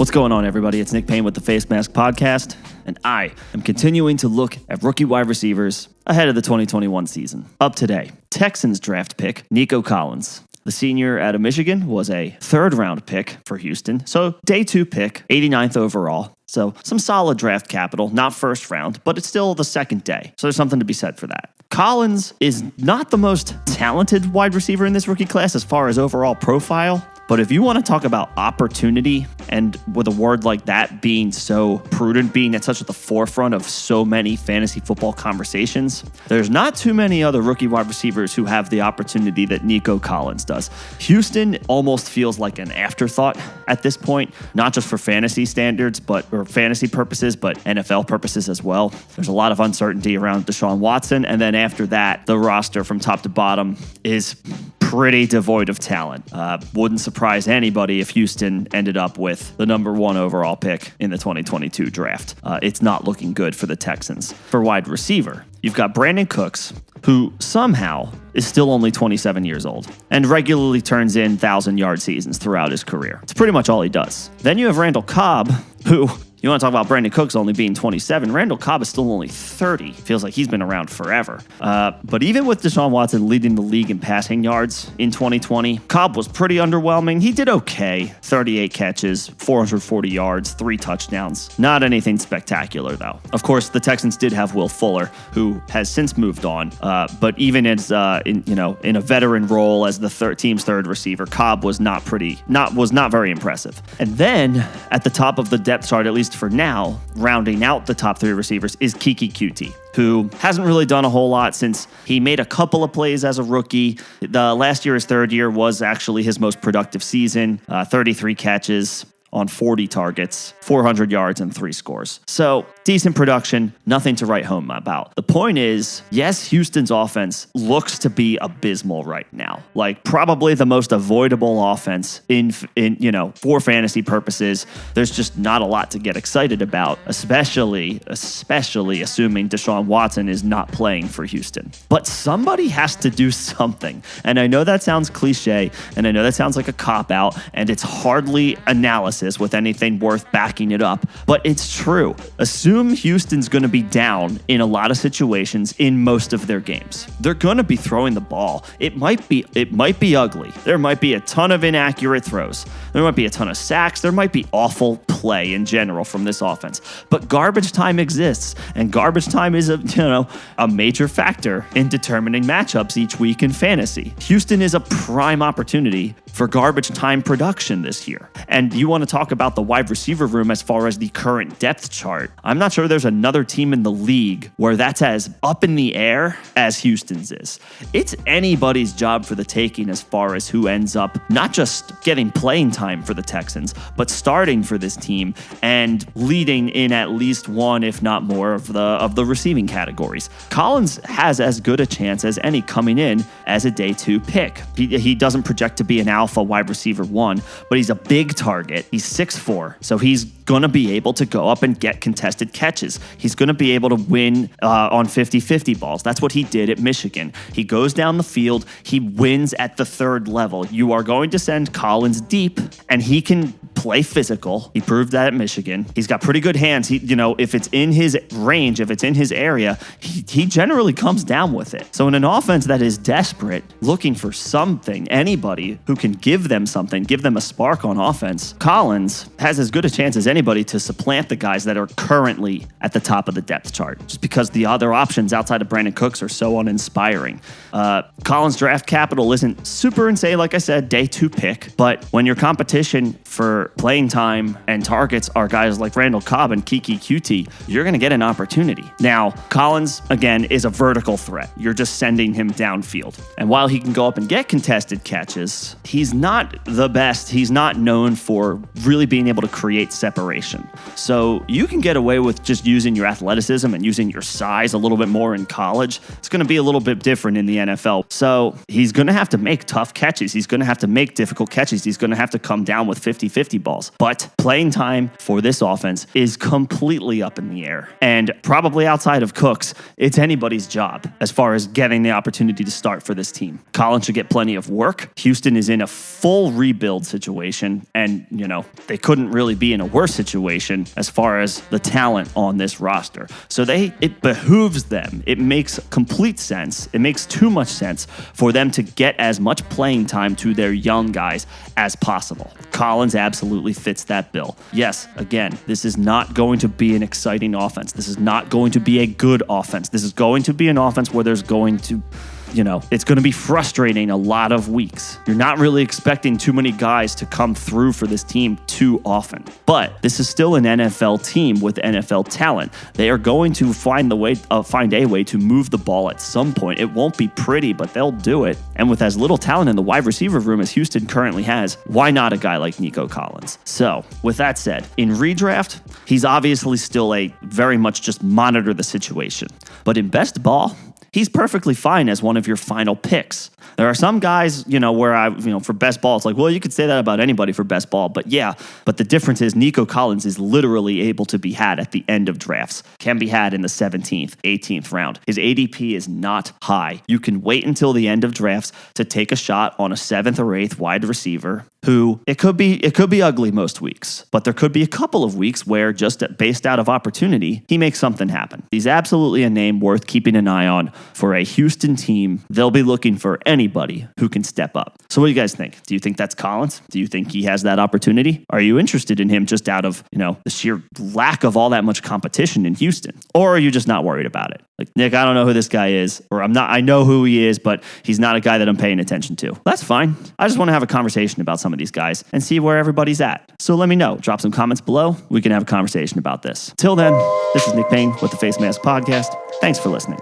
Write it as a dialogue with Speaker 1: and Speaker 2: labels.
Speaker 1: What's going on, everybody? It's Nick Payne with the Face Mask Podcast, and I am continuing to look at rookie wide receivers ahead of the 2021 season. Up today, Texans draft pick Nico Collins. The senior out of Michigan was a third-round pick for Houston, so day 2 pick, 89th overall. So some solid draft capital, not first round, but it's still the second day. So there's something to be said for that. Collins is not the most talented wide receiver in this rookie class as far as overall profile. But if you want to talk about opportunity, and with a word like that being so prudent, being at such at the forefront of so many fantasy football conversations, there's not too many other rookie wide receivers who have the opportunity that Nico Collins does. Houston almost feels like an afterthought at this point, not just for fantasy standards, or fantasy purposes, but NFL purposes as well. There's a lot of uncertainty around Deshaun Watson, and then after that, the roster from top to bottom is pretty devoid of talent. Wouldn't surprise anybody if Houston ended up with the number 1 overall pick in the 2022 draft. It's not looking good for the Texans. For wide receiver, you've got Brandon Cooks, who somehow is still only 27 years old and regularly turns in 1,000-yard seasons throughout his career. It's pretty much all he does. Then you have Randall Cobb, who... You want to talk about Brandon Cooks only being 27. Randall Cobb is still only 30. Feels like he's been around forever. But even with Deshaun Watson leading the league in passing yards in 2020, Cobb was pretty underwhelming. He did okay. 38 catches, 440 yards, 3 touchdowns. Not anything spectacular, though. Of course, the Texans did have Will Fuller, who has since moved on. But even as in a veteran role as the team's third receiver, Cobb was not very impressive. And then at the top of the depth chart, at least for now, rounding out the top 3 receivers is Kiki Kuti, who hasn't really done a whole lot since he made a couple of plays as a rookie. The last year, his third year, was actually his most productive season, 33 catches on 40 targets, 400 yards, and 3 scores. So decent production, nothing to write home about. The point is, yes, Houston's offense looks to be abysmal right now. Like probably the most avoidable offense in for fantasy purposes. There's just not a lot to get excited about, especially assuming Deshaun Watson is not playing for Houston. But somebody has to do something. And I know that sounds cliche, and I know that sounds like a cop-out, and it's hardly analysis with anything worth backing it up, but it's true. Assume Houston's going to be down in a lot of situations in most of their games. They're going to be throwing the ball. It might be ugly. There might be a ton of inaccurate throws. There might be a ton of sacks. There might be awful play in general from this offense. But garbage time exists, and garbage time is a major factor in determining matchups each week in fantasy. Houston is a prime opportunity for garbage time production this year. And you want to talk about the wide receiver room as far as the current depth chart. I'm not sure there's another team in the league where that's as up in the air as Houston's is. It's anybody's job for the taking as far as who ends up not just getting playing time for the Texans, but starting for this team and leading in at least one, if not more, of the receiving categories. Collins has as good a chance as any coming in as a day 2 pick. He doesn't project to be an alpha wide receiver 1, but he's a big target. He's 6'4", so he's going to be able to go up and get contested catches. He's going to be able to win on 50-50 balls. That's what he did at Michigan. He goes down the field. He wins at the 3rd level. You are going to send Collins deep, and he can play physical. He proved that at Michigan. He's got pretty good hands. If it's in his range, if it's in his area, he generally comes down with it. So in an offense that is desperate, looking for something, anybody who can give them something, give them a spark on offense, Collins has as good a chance as anybody to supplant the guys that are currently at the top of the depth chart, just because the other options outside of Brandon Cooks are so uninspiring. Collins' draft capital isn't super insane, like I said, day 2 pick, but when your competition for playing time and targets are guys like Randall Cobb and Kiki Kuti, you're going to get an opportunity. Now, Collins, again, is a vertical threat. You're just sending him downfield. And while he can go up and get contested catches, he's not the best. He's not known for really being able to create separation. So you can get away with just using your athleticism and using your size a little bit more in college. It's going to be a little bit different in the NFL. So he's going to have to make tough catches. He's going to have to make difficult catches. He's going to have to come down with 50-50 balls. But playing time for this offense is completely up in the air. And probably outside of Cooks, it's anybody's job as far as getting the opportunity to start for this team. Collins should get plenty of work. Houston is in a full rebuild situation, and, they couldn't really be in a worse situation as far as the talent on this roster. So it behooves them. It makes complete sense. It makes too much sense for them to get as much playing time to their young guys as possible. Collins absolutely fits that bill. Yes, again, this is not going to be an exciting offense. This is not going to be a good offense. This is going to be an offense where there's going to it's going to be frustrating a lot of weeks. You're not really expecting too many guys to come through for this team too often. But this is still an NFL team with NFL talent. They are going to find a way to move the ball at some point. It won't be pretty, but they'll do it. And with as little talent in the wide receiver room as Houston currently has, why not a guy like Nico Collins? So, with that said, in redraft, he's obviously still a very much just monitor the situation. But in best ball, he's perfectly fine as one of your final picks. There are some guys, where for best ball, it's like, well, you could say that about anybody for best ball. But the difference is Nico Collins is literally able to be had at the end of drafts, can be had in the 17th, 18th round. His ADP is not high. You can wait until the end of drafts to take a shot on a 7th or 8th wide receiver who it could be ugly most weeks, but there could be a couple of weeks where just based out of opportunity, he makes something happen. He's absolutely a name worth keeping an eye on for a Houston team. They'll be looking for anybody who can step up. So what do you guys think? Do you think that's Collins? Do you think he has that opportunity? Are you interested in him just out of, the sheer lack of all that much competition in Houston? Or are you just not worried about it? Like, Nick, I don't know who this guy is, or I know who he is, but he's not a guy that I'm paying attention to. That's fine. I just want to have a conversation about some of these guys and see where everybody's at. So let me know. Drop some comments below. We can have a conversation about this. Till then, this is Nick Payne with the Face Mask Podcast. Thanks for listening.